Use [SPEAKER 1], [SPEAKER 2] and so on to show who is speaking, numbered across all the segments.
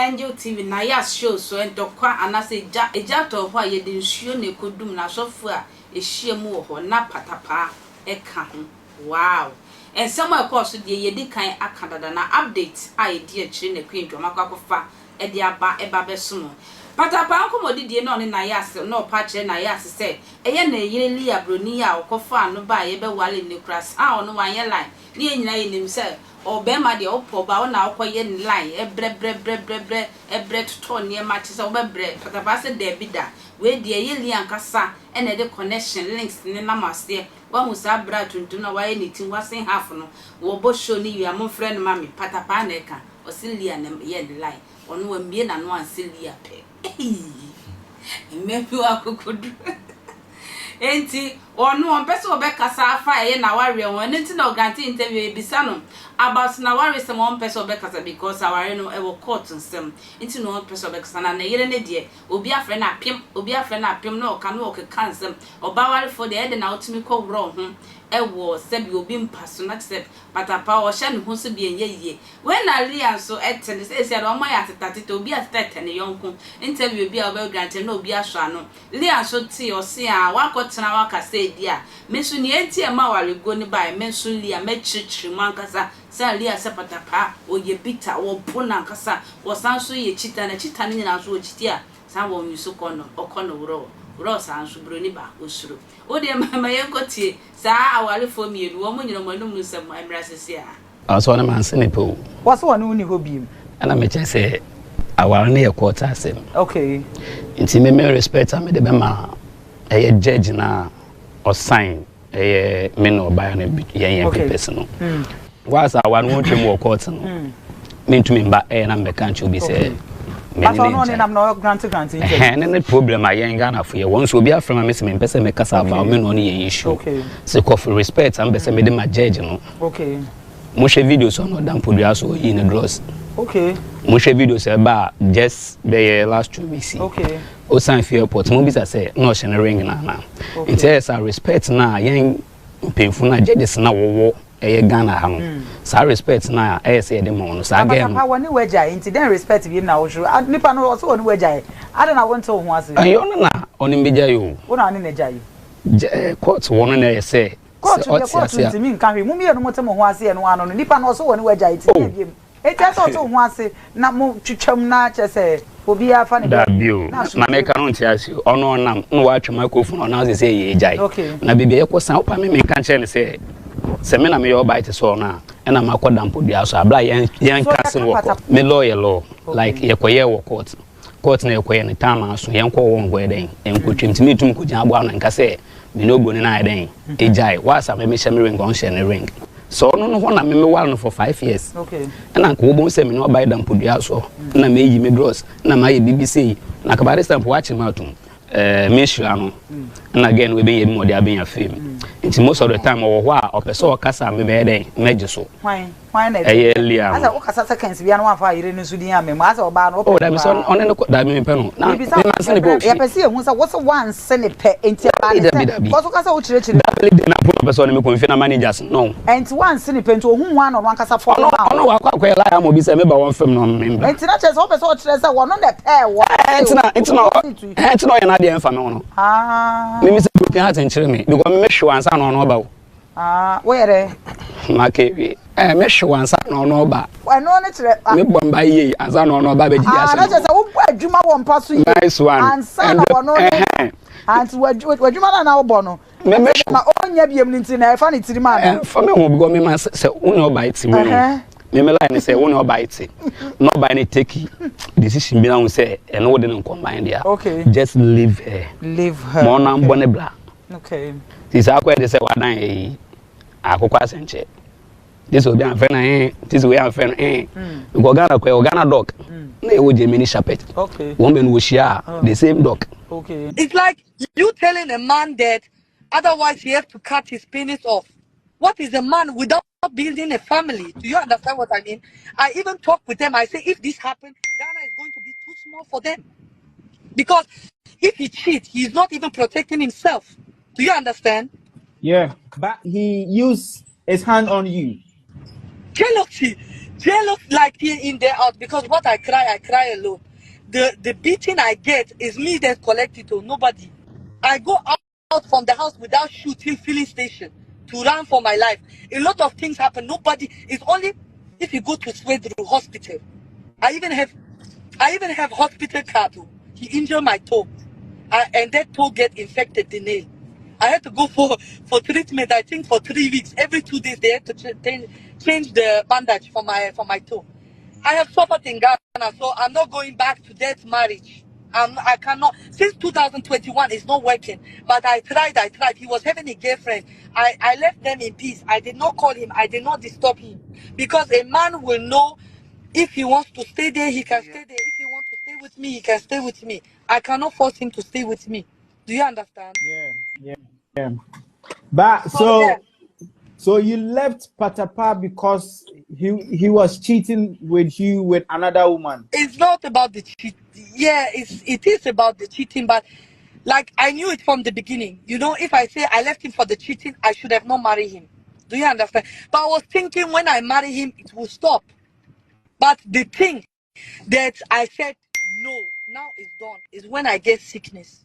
[SPEAKER 1] Angel TV na ya show so entokwa anase ejato ho ye de nsuo na ekodum na sofu a ehie mu ho na patapaa eka ho wow ensem a course de ye di kan akadada na update a ye di akire na kwintwa makwakofa e de aba eba beso patapaa nkomodi die na one na ya ase na opa kire na ya ase se eye na eyireli abroni a okofa no ba ye be wale ne kras a ono wan ye line ni enyina ye nim se obema de opoba o na akoye line ebre to ne ma chi se obebre patapaa se de bida we de ye li ankasa ene de connection links ne na mase wa hu sa bra tuntu na wa ye ni tin wasen half no wo bo show ni wi am friend mami patapaa na eka o silia na ye line onu wa mie na no ansilia pe mepi akokodu enti onu on pese obekasa afa eye na ware won enti na oganti interview ebisa no about na ware se won pese obekasa because aware no e wo court nsem enti no pese obekasa na yere ne de obi afre na apem na oka no okeka nsem oba ware for the head na otimi ko wro ho ewo sebi obi mpaso na tse patapaa o hye ne ho so bi enye when na Riha so etene se sia do mo ya tetate obi atete ne yonko interview bi a oba grant na obi aso ano Riha so ti o se a wakotena wakase di a mesu ne enti e ma ware go ni bai mesu Riha mechichiri mankasa sa Riha se patapaa o ye bita wo pona nkasa wo sanso ye chita ne nyina so o chiti a sa wo nyu so kono okono wro Ross and Subruni ba usuru. O de mama yenkoti sa awale fo mielu wo munyino manum nsem emrasese a.
[SPEAKER 2] So na man senepo.
[SPEAKER 3] What's one uni hobby?
[SPEAKER 2] And I me say awale na quarter asem.
[SPEAKER 3] Okay.
[SPEAKER 2] Inti me respect am de be ma judge na or sign me no buy na yen papers no. Was awale won twem court no. Me ntumi mba na me kan chu bi say
[SPEAKER 3] but no am no grant
[SPEAKER 2] any problem I ain't gonna for you once will be from a miss me person make us about me no issue
[SPEAKER 3] okay
[SPEAKER 2] so of respect and person me dem judge no
[SPEAKER 3] okay
[SPEAKER 2] mo share videos on dan produce so in the gross
[SPEAKER 3] okay
[SPEAKER 2] mo share videos about just the last 2 weeks
[SPEAKER 3] okay
[SPEAKER 2] o san airport mo bisa say no share ring na it is a respect na yen painful na judges na wo Ghana ha no sa respect na say dem no sa game
[SPEAKER 3] Papa woni waja inti den respect bi na wo nipa no so woni waja ade na won to ho ase
[SPEAKER 2] ayo na oni mbeja yo
[SPEAKER 3] wona ani na jayi
[SPEAKER 2] court won na say
[SPEAKER 3] court inti mi nka hwe mu mi enu motem ho ase no ano nipa no so woni waja inti na biem etia so to ho ase na mo twetwam na che se obi afa ne
[SPEAKER 2] da bio na me kan nti ase ono nam no wa atwa microphone na say ye jai na bibia ekosan opa me kan che ne say se me na me yo bite so na na makoda mpodua so abla yen kase wo me lawyer law like ye koye wo court na ye koye ne tama so yen ko wo ngo den en ko twimtimi tum ko jan abo na nka se me no boni na den ejai wasa me hye me ring on hye ne ring so no ho na me wal no for 5 years
[SPEAKER 3] okay
[SPEAKER 2] na nka wo bon se me no buy da mpodua so na me yi me dross na ma ye BBC na ka bare stamp watch matum Mishra no and again we be more there being a film. It's most of the time or wha or person kasa me be dey meje so.
[SPEAKER 3] Why na
[SPEAKER 2] Liam.
[SPEAKER 3] Asa o kasa seconds bia no afa ire no so din amem asa o ba no.
[SPEAKER 2] Oh that be so on no that me pe no. Na me say ne bo.
[SPEAKER 3] Ya pese ehun sa what one se ne pe enti ba ne. Because kasa o chire chire.
[SPEAKER 2] That really dey na put person me confirm na managers no.
[SPEAKER 3] Enti one se ne pe enti ohun one no kasa for no.
[SPEAKER 2] No wa kwa lie am obi say me ba one film no me.
[SPEAKER 3] Enti na chese o pese o chire say wono ne pe wo.
[SPEAKER 2] Enti no ya na dey enfa me no. Me say broken heart en chire me because me hwe ansa no ba.
[SPEAKER 3] Where?
[SPEAKER 2] Make me hwe ansa no ba.
[SPEAKER 3] I know ne chire.
[SPEAKER 2] Me bomba ye ansa no ba be jija se.
[SPEAKER 3] Na chese wo bu adwuma wo mpa so ye.
[SPEAKER 2] Nice one.
[SPEAKER 3] Ansa na wono. Anti wadwuma na wo bo no. Me na onya biem ni nti na e fa ne tiri ma.
[SPEAKER 2] For me ho because me man say woni oba iti me. Me line say woni oba iti. No buy any take decision bi na won say e no de no combine dia.
[SPEAKER 3] Okay.
[SPEAKER 2] Just leave her.
[SPEAKER 3] Leave her.
[SPEAKER 2] Mo na mbone bla.
[SPEAKER 3] Okay.
[SPEAKER 2] This akwa de say wadan e akokwa asenche. This will be an friend this way an friend because Ghana dog. Na e wo Germany Cheated.
[SPEAKER 3] Okay.
[SPEAKER 2] One man wo share the same dog.
[SPEAKER 3] Okay.
[SPEAKER 4] It's like you telling a man that otherwise he has to cut his penis off. What is a man without building a family? Do you understand what I mean? I even talk with them. I say, if this happens, Ghana is going to be too small for them. Because if he cheats, he's not even protecting himself. Do you understand?
[SPEAKER 5] Yeah, but he used his hand on you.
[SPEAKER 4] Jealousy. jealous like here in there out because what I cry alone. The beating I get is me that collect it to nobody. I go out from the house without shoe till filling station to run for my life. A lot of things happen. Nobody is only if you go to Sweden hospital. I even have hospital card. He injured my toe, and that toe get infected the nail. I had to go for treatment. I think for 3 weeks. Every 2 days they had to change the bandage for my toe. I have suffered in Ghana, so I'm not going back to that marriage. I cannot. Since 2021, it's not working. But I tried. He was having a girlfriend. I left them in peace. I did not call him. I did not disturb him. Because a man will know if he wants to stay there, he can stay there. If he wants to stay with me, he can stay with me. I cannot force him to stay with me. Do you understand?
[SPEAKER 5] Yeah. But
[SPEAKER 4] yeah.
[SPEAKER 5] so you left Patapaa because he was cheating with you with another woman.
[SPEAKER 4] It's not about the cheat. Yeah, it is about the cheating, but like I knew it from the beginning. You know, if I say I left him for the cheating, I should have not married him. Do you understand? But I was thinking when I marry him, it will stop. But the thing that I said no, now it's done, is when I get sickness.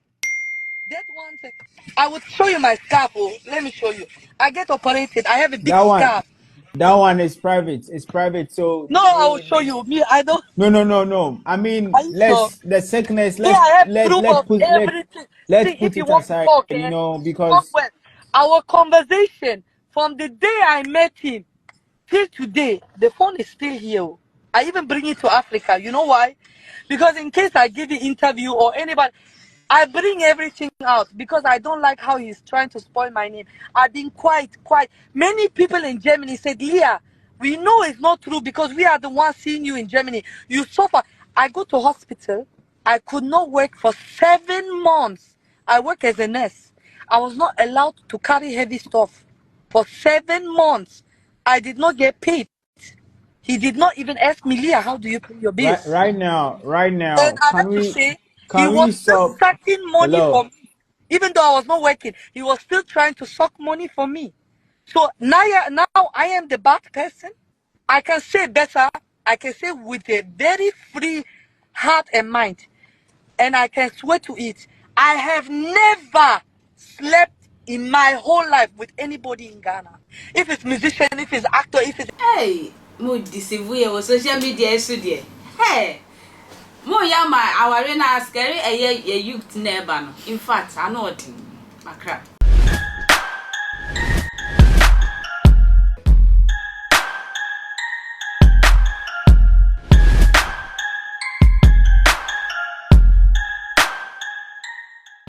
[SPEAKER 4] That one thing, I would show you my scarf. Oh, let me show you. I get operated. I have a big scarf.
[SPEAKER 5] That one is private. It's private. So
[SPEAKER 4] no, I will show you. Me, I don't.
[SPEAKER 5] No. I mean, the sickness.
[SPEAKER 4] Yeah, I have proof of everything.
[SPEAKER 5] Let's
[SPEAKER 4] See,
[SPEAKER 5] put
[SPEAKER 4] if you
[SPEAKER 5] it
[SPEAKER 4] want to
[SPEAKER 5] aside.
[SPEAKER 4] talk,
[SPEAKER 5] You know,
[SPEAKER 4] talk
[SPEAKER 5] because
[SPEAKER 4] well. Our conversation from the day I met him till today, the phone is still here. I even bring it to Africa. You know why? Because in case I give the interview or anybody, I bring everything out because I don't like how he's trying to spoil my name. I've been quiet. Many people in Germany said, Leah, we know it's not true because we are the ones seeing you in Germany. You suffer. I go to hospital. I could not work for 7 months. I work as a nurse. I was not allowed to carry heavy stuff for 7 months. I did not get paid. He did not even ask me, Leah, how do you pay your bills?
[SPEAKER 5] right now,
[SPEAKER 4] And I have to say, he
[SPEAKER 5] can we
[SPEAKER 4] was still
[SPEAKER 5] stop?
[SPEAKER 4] sucking money
[SPEAKER 5] Hello.
[SPEAKER 4] from me. Even though I was not working, he was still trying to suck money from me. So now I am the bad person. I can say better. I can say with a very free heart and mind. And I can swear to it. I have never slept in my whole life with anybody in Ghana. If it's musician, if it's actor, if it's...
[SPEAKER 1] Hey, mo deceive you social media so there. Hey, mo ya ma aware na askari eye youth neighbor no. In fact, I know it. Makra.